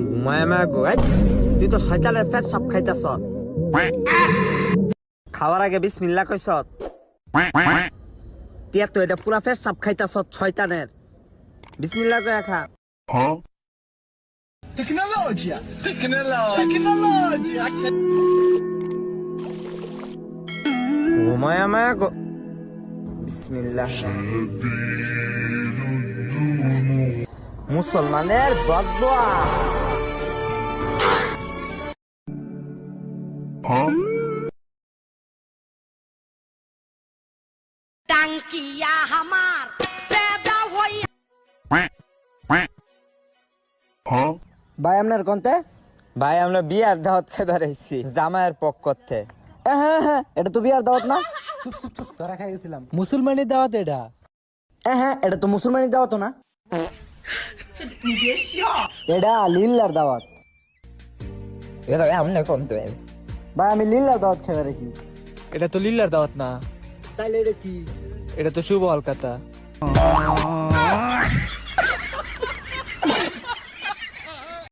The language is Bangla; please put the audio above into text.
ঘুমায় মা গো, তুই তো শয়তানের পেট সাপ খাইতাছ। খাওয়ার আগে বিসমিল্লাহ কইছ। তুই তো এটা পুরা পেট সাপ খাইতাছ শয়তানের। বিসমিল্লাহ কইয়া খা। Tecnologia! Tecnologia! ঘুমায় মা গো, বিসমিল্লাহ। মুসলমানের বদদোয়া। টাঙ্কিয়া হামার চেদা হইয়া। ভাই আপনার কোনতে? ভাই আমরা বিয়ার দাওয়াত খাইতে আইছি জামাইয়ের পক্ষ থেকে। হ্যাঁ হ্যাঁ, এটা তো বিয়ার দাওয়াত না? তোরা খাই গেছিলাম মুসলমানি দাওয়াত এটা। হ্যাঁ, এটা তো মুসলমানি দাওয়াত না, এটা লিল্লার দাওয়াত। এরা আমনে কোনতে? ভাই আমি লিল্লার দাওয়াত খেয়ে বেড়েছি। এটা তো লিল্লার দাওয়াত না। তাইলে এটা কি? এটা তো শুভ হালকাতা।